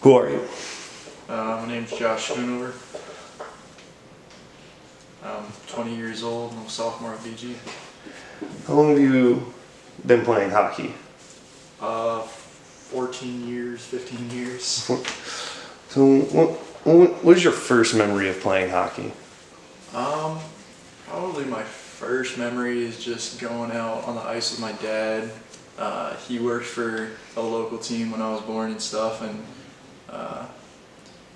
Who are you? My name's Schoonover. I'm 20 years old. I'm a sophomore at BG. How long have you been playing hockey? 14 years, 15 years. So what is your first memory of playing hockey? Probably my first memory is just going out on the ice with my dad. He worked for a local team when I was born and stuff, and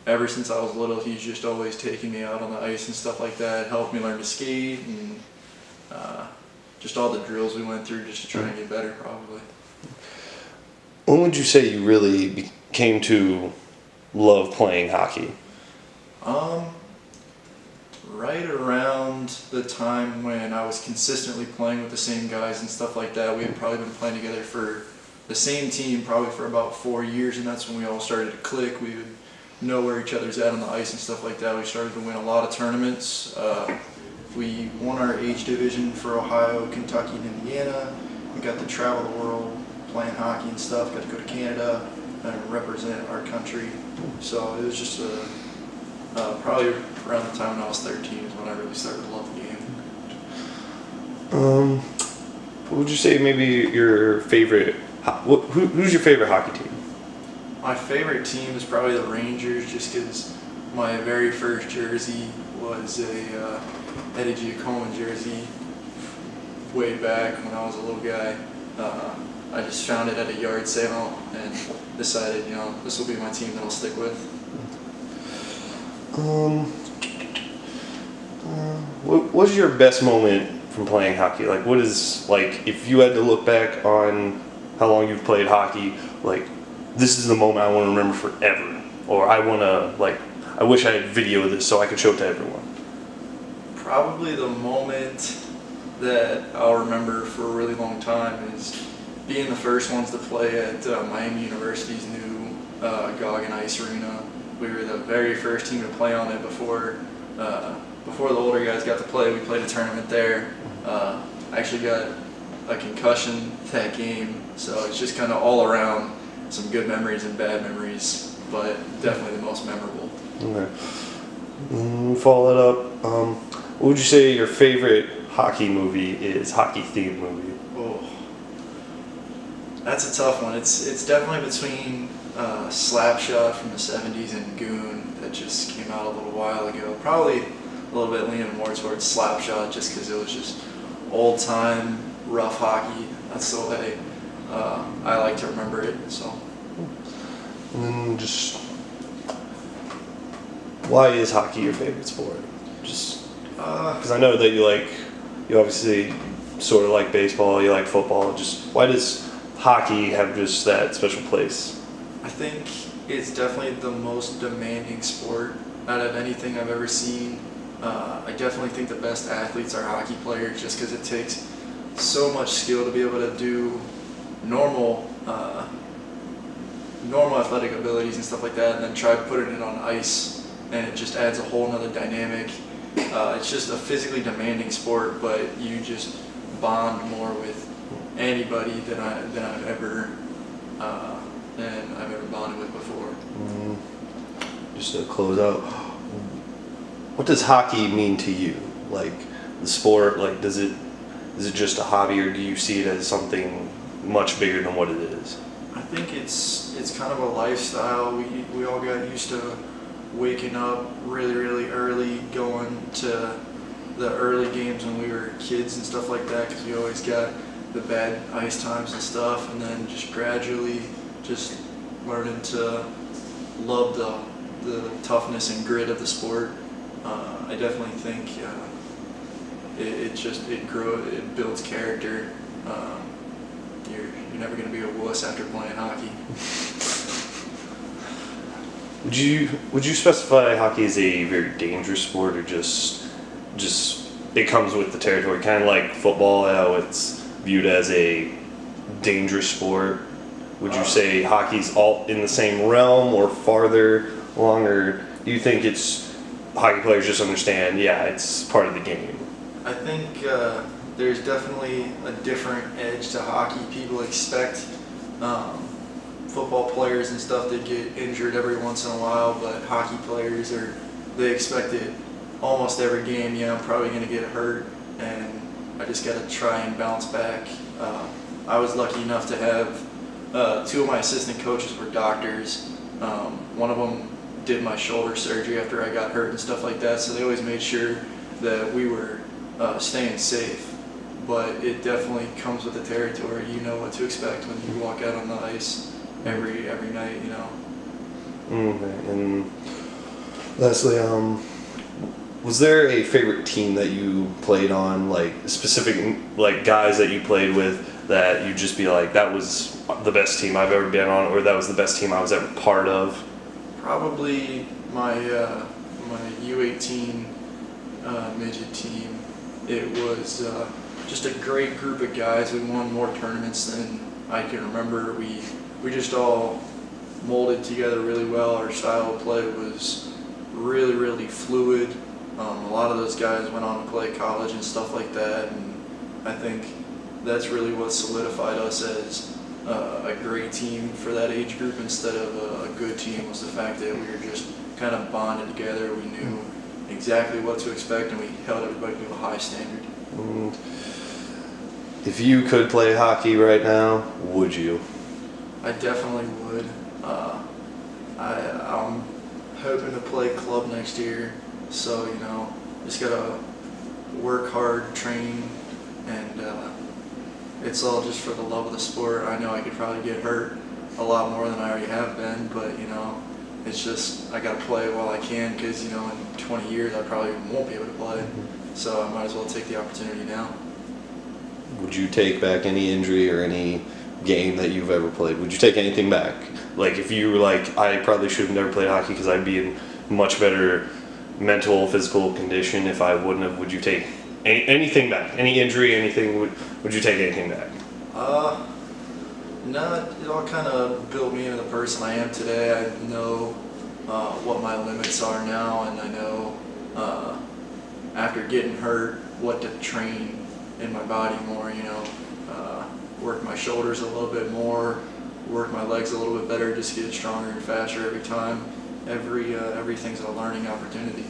ever since I was little, he's just always taking me out on the ice and stuff like that, helped me learn to skate, and just all the drills we went through just to try and get better, probably. When would you say you really came to love playing hockey? Right around the time when I was consistently playing with the same guys and stuff like that. We had probably been playing together for the same team probably for about 4 years, and that's when we all started to click. We would know where each other's at on the ice and stuff like that. We started to win a lot of tournaments. We won our age division for Ohio, Kentucky, and Indiana. We got to travel the world playing hockey and stuff. Got to go to Canada and represent our country. So it was just probably around the time when I was 13 is when I really started to love the game. What would you say maybe your favorite? Who's your favorite hockey team? My favorite team is probably the Rangers, just because my very first jersey was a Eddie Giacomo jersey way back when I was a little guy. I just found it at a yard sale and decided, this will be my team that I'll stick with. What was your best moment from playing hockey? Like, what is, like, if you had to look back on how long you've played hockey, like, this is the moment I want to remember forever, or I want to, like, I wish I had video of this so I could show it to everyone? Probably the moment that I'll remember for a really long time is being the first ones to play at Miami University's new Goggin Ice Arena. We were the very first team to play on it before the older guys got to play. We played a tournament there. I actually got a concussion that game, so it's just kind of all around some good memories and bad memories, but definitely the most memorable. Okay. Follow it up. What would you say your favorite hockey movie is? Hockey-themed movie? Oh, that's a tough one. It's definitely between Slapshot from the 70s and Goon that just came out a little while ago. Probably a little bit leaning more towards Slapshot just because it was just old-time, rough hockey. That's the way I like to remember it. So. And then just, why is hockey your favorite sport? Just because I know that you obviously sort of like baseball, you like football. Just why does hockey have just that special place? I think it's definitely the most demanding sport out of anything I've ever seen. I definitely think the best athletes are hockey players just because it takes so much skill to be able to do normal athletic abilities and stuff like that, and then try putting it on ice, and it just adds a whole nother dynamic. It's just a physically demanding sport, but you just bond more with anybody than I've ever bonded with before. Just to close out, what does hockey mean to you? Like the sport, like is it just a hobby, or do you see it as something much bigger than what it is? I think it's kind of a lifestyle. We all got used to waking up really early, going to the early games when we were kids and stuff like that, because we always got the bad ice times and stuff, and then just gradually just learning to love the toughness and grit of the sport. I definitely think it builds character. You're never going to be a wuss after playing hockey. Would you specify hockey as a very dangerous sport, or just it comes with the territory, kind of like football, how it's viewed as a dangerous sport? Would you say hockey's all in the same realm or farther along, or do you think it's hockey players just understand, it's part of the game? I think there's definitely a different edge to hockey. People expect football players and stuff, they get injured every once in a while, but hockey players they expect it almost every game. I'm probably going to get hurt, and I just got to try and bounce back. I was lucky enough to have two of my assistant coaches were doctors. One of them did my shoulder surgery after I got hurt and stuff like that, so they always made sure that we were staying safe. But it definitely comes with the territory. You know what to expect when you walk out on the ice every night. Okay. And lastly, was there a favorite team that you played on, like specific like guys that you played with that you'd just be like, that was the best team I've ever been on, or that was the best team I was ever part of? Probably my U18 midget team. It was just a great group of guys. We won more tournaments than I can remember. We just all molded together really well. Our style of play was really fluid. A lot of those guys went on to play college and stuff like that, and I think that's really what solidified us as a great team for that age group instead of a good team, was the fact that we were just kind of bonded together. We knew exactly what to expect, and we held everybody to a high standard. If you could play hockey right now, would you? I definitely would. I'm hoping to play club next year, so just gotta work hard, train, and it's all just for the love of the sport. I know I could probably get hurt a lot more than I already have been, but it's just I gotta play while I can, because in 20 years I probably won't be able to play, so I might as well take the opportunity now. Would you take back any injury or any game that you've ever played? Would you take anything back? Like if you were like, I probably should have never played hockey because I'd be in much better mental, physical condition if I wouldn't have. Would you take anything back? Any injury, anything? Would you take anything back? No, it all kind of built me into the person I am today. I know what my limits are now, and I know after getting hurt what to train in my body more. Work my shoulders a little bit more, work my legs a little bit better, just get stronger and faster every time. Everything's a learning opportunity.